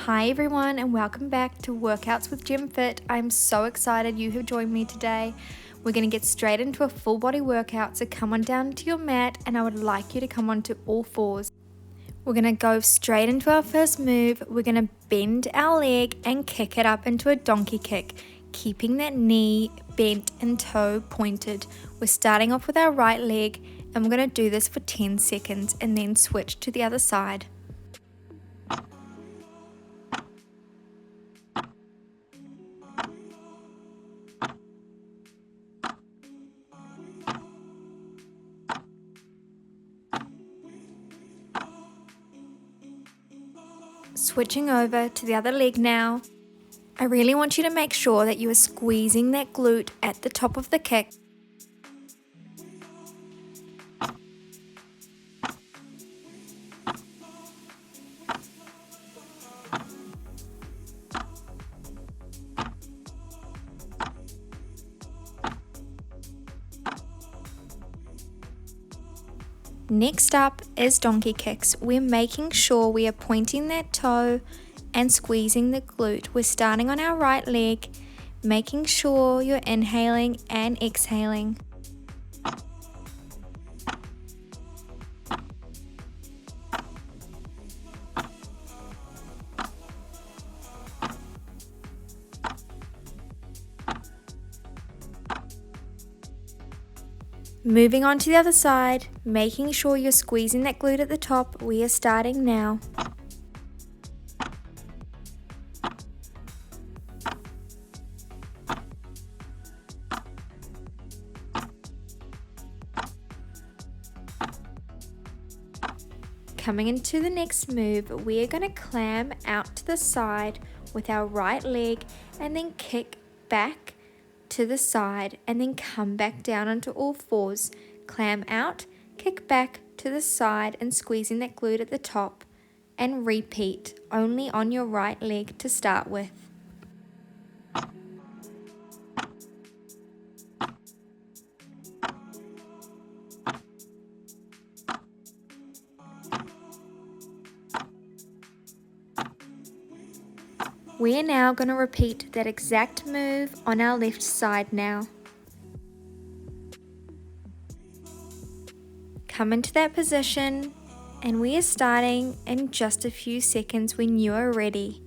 Hi everyone and welcome back to Workouts with Gym Fit. I'm so excited you have joined me today. We're going to get straight into a full body workout, so come on down to your mat and I would like you to come onto all fours. We're going to go straight into our first move. We're going to bend our leg and kick it up into a donkey kick, keeping that knee bent and toe pointed. We're starting off with our right leg and we're going to do this for 10 seconds and then switch to the other side. Switching over to the other leg now. I really want you to make sure that you are squeezing that glute at the top of the kick. Next up is donkey kicks. We're making sure we are pointing that toe and squeezing the glute. We're starting on our right leg, making sure you're inhaling and exhaling. Moving on to the other side, making sure you're squeezing that glute at the top. We are starting now. Coming into the next move, we are going to clam out to the side with our right leg and then kick back to the side and then come back down onto all fours. Clam out, kick back to the side and squeezing that glute at the top, and repeat only on your right leg to start with. We are now going to repeat that exact move on our left side now. Come into that position and we are starting in just a few seconds when you are ready.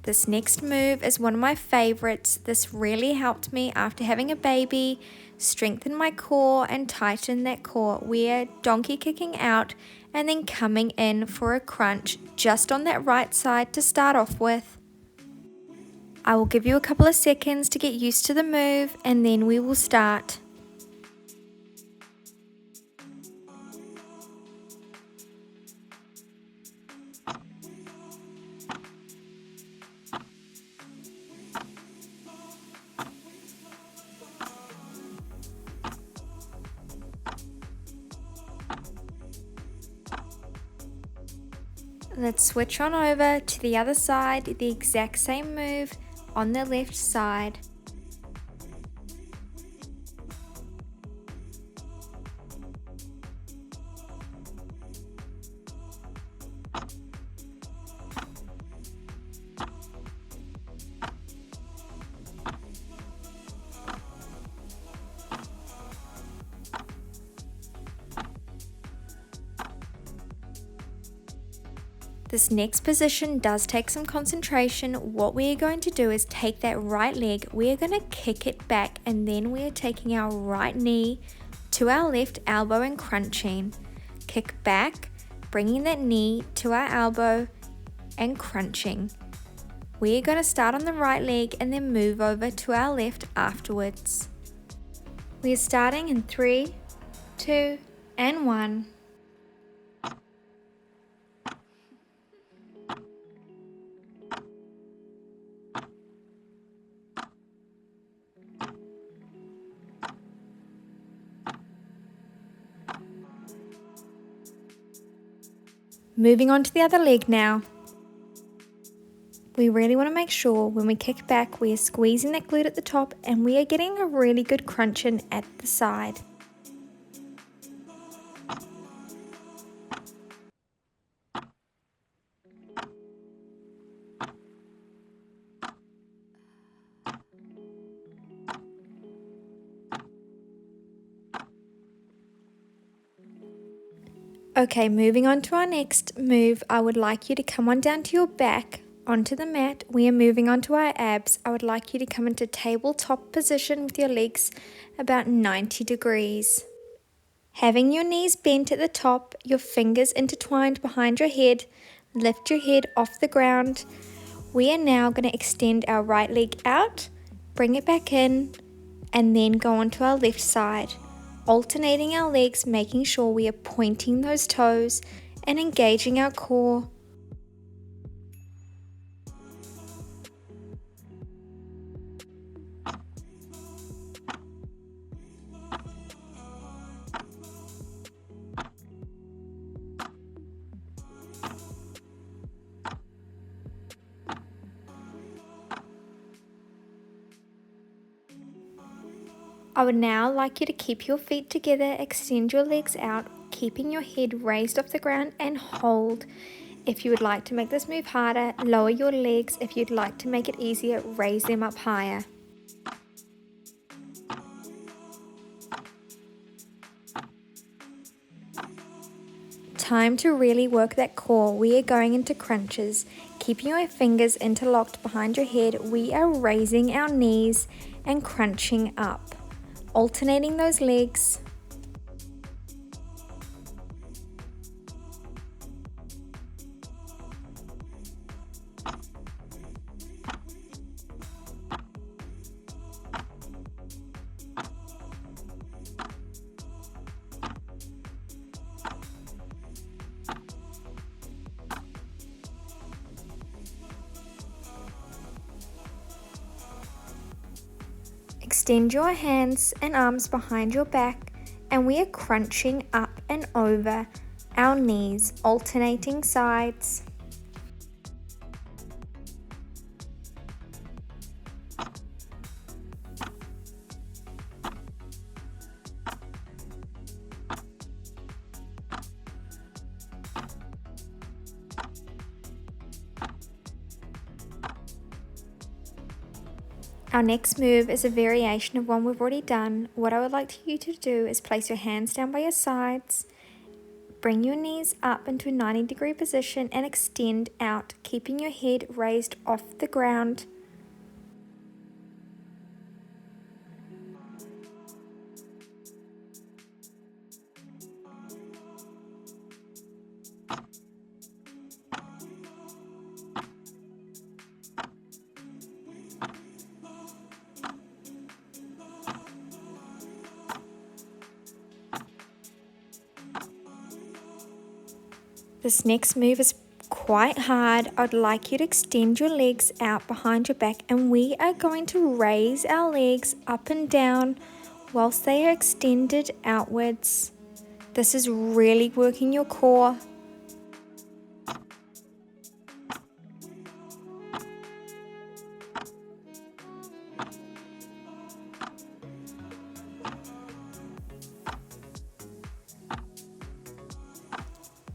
This next move is one of my favorites. This really helped me after having a baby, strengthen my core and tighten that core. We're donkey kicking out and then coming in for a crunch just on that right side to start off with. I will give you a couple of seconds to get used to the move and then we will start. Let's switch on over to the other side, the exact same move on the left side. This next position does take some concentration. What we are going to do is take that right leg, we are going to kick it back and then we are taking our right knee to our left elbow and crunching. Kick back, bringing that knee to our elbow and crunching. We are going to start on the right leg and then move over to our left afterwards. We are starting in 3, 2, and 1. Moving on to the other leg now. We really want to make sure when we kick back we are squeezing that glute at the top and we are getting a really good crunch in at the side. Okay, moving on to our next move, I would like you to come on down to your back, onto the mat. We are moving on to our abs. I would like you to come into tabletop position with your legs about 90 degrees. Having your knees bent at the top, your fingers intertwined behind your head, lift your head off the ground. We are now going to extend our right leg out, bring it back in, and then go on to our left side. Alternating our legs, making sure we are pointing those toes and engaging our core. I would now like you to keep your feet together, extend your legs out, keeping your head raised off the ground and hold. If you would like to make this move harder, lower your legs. If you'd like to make it easier, raise them up higher. Time to really work that core. We are going into crunches. Keeping your fingers interlocked behind your head, we are raising our knees and crunching up. Alternating those legs. Extend your hands and arms behind your back, and we are crunching up and over our knees, alternating sides. Our next move is a variation of one we've already done. What I would like you to do is place your hands down by your sides, bring your knees up into a 90-degree position and extend out, keeping your head raised off the ground. This next move is quite hard. I'd like you to extend your legs out behind your back, and we are going to raise our legs up and down whilst they are extended outwards. This is really working your core.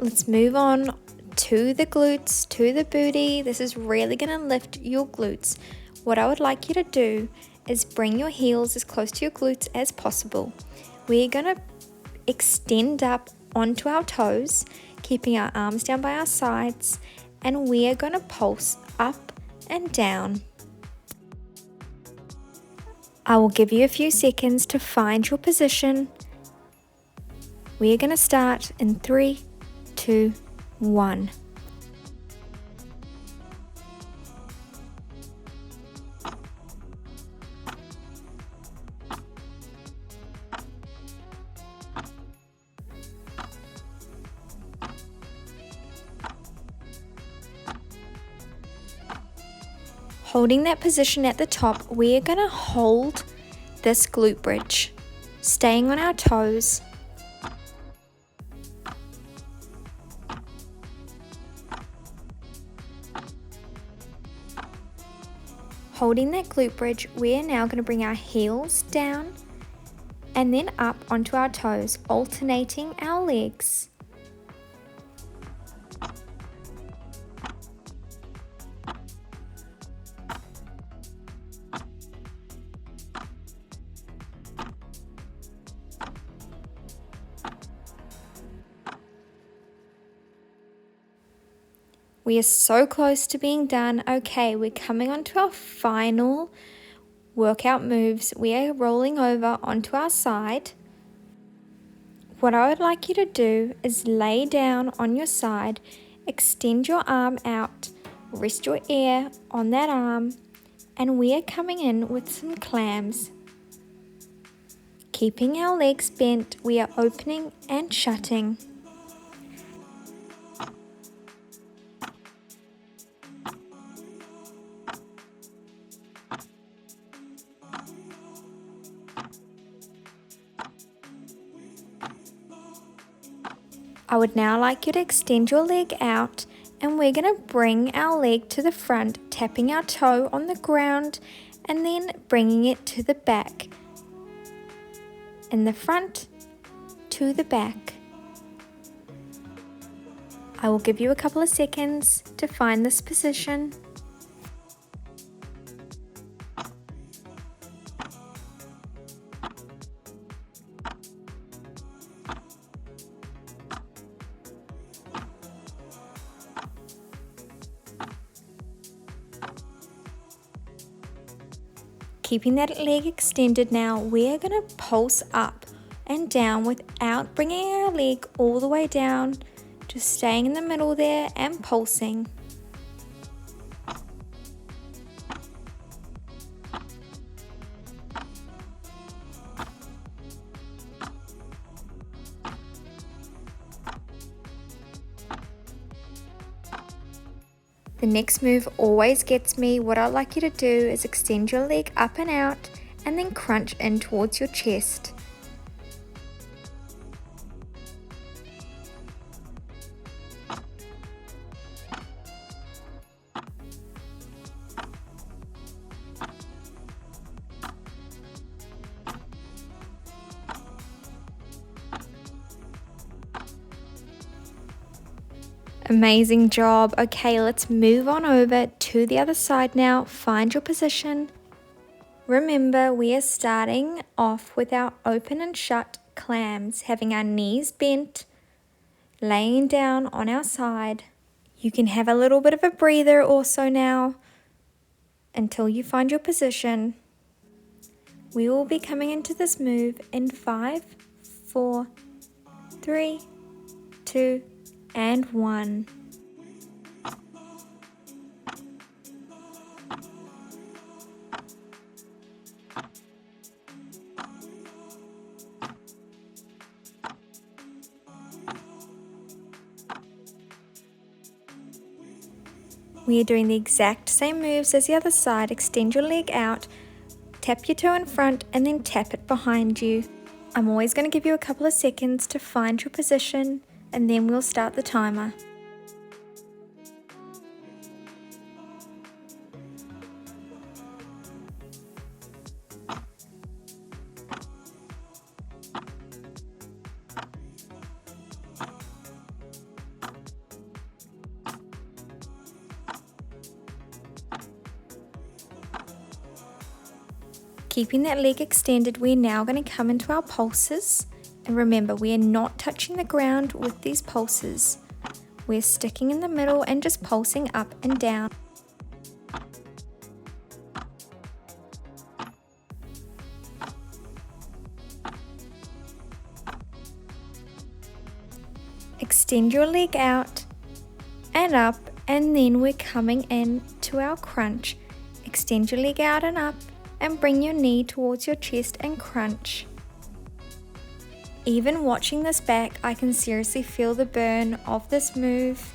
Let's move on to the glutes, to the booty. This is really going to lift your glutes. What I would like you to do is bring your heels as close to your glutes as possible. We're going to extend up onto our toes, keeping our arms down by our sides, and we are going to pulse up and down. I will give you a few seconds to find your position. We are going to start in 3, 2, 1. Holding that position at the top, we are going to hold this glute bridge, staying on our toes. Holding that glute bridge, we are now going to bring our heels down and then up onto our toes, alternating our legs. We are so close to being done. Okay, we're coming on to our final workout moves. We are rolling over onto our side. What I would like you to do is lay down on your side, extend your arm out, rest your ear on that arm, and we are coming in with some clams. Keeping our legs bent, we are opening and shutting. I would now like you to extend your leg out, and we're going to bring our leg to the front, tapping our toe on the ground and then bringing it to the back. In the front to the back. I will give you a couple of seconds to find this position. Keeping that leg extended now, we are going to pulse up and down without bringing our leg all the way down, just staying in the middle there and pulsing. The next move always gets me. What I'd like you to do is extend your leg up and out and then crunch in towards your chest. Amazing job. Okay, let's move on over to the other side now. Find your position. Remember, we are starting off with our open and shut clams, having our knees bent, laying down on our side. You can have a little bit of a breather also now until you find your position. We will be coming into this move in 5, 4, 3, 2, and 1. We are doing the exact same moves as the other side. Extend your leg out, tap your toe in front, and then tap it behind you. I'm always going to give you a couple of seconds to find your position, and then we'll start the timer. Keeping that leg extended, we're now going to come into our pulses. And remember, we are not touching the ground with these pulses. We're sticking in the middle and just pulsing up and down. Extend your leg out and up, and then we're coming in to our crunch. Extend your leg out and up, and bring your knee towards your chest and crunch. Even watching this back, I can seriously feel the burn of this move.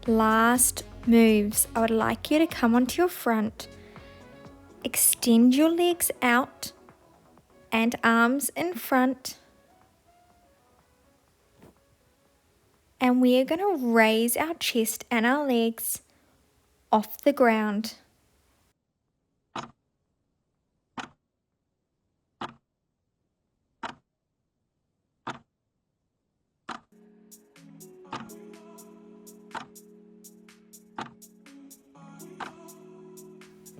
Last moves. I would like you to come onto your front, extend your legs out and arms in front, and we are going to raise our chest and our legs off the ground.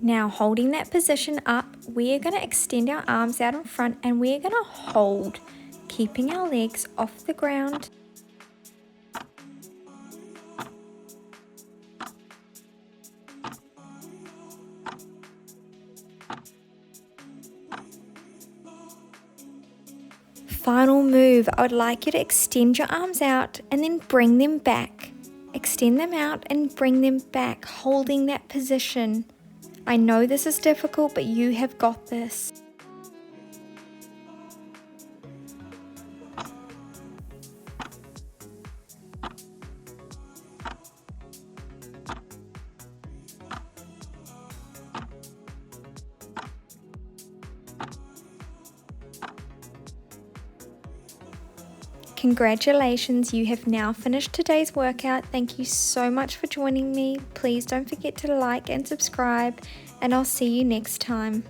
Now, holding that position up, we are going to extend our arms out in front and we are going to hold, keeping our legs off the ground. Final move, I would like you to extend your arms out and then bring them back. Extend them out and bring them back, holding that position. I know this is difficult, but you have got this. Congratulations, you have now finished today's workout. Thank you so much for joining me. Please don't forget to like and subscribe, and I'll see you next time.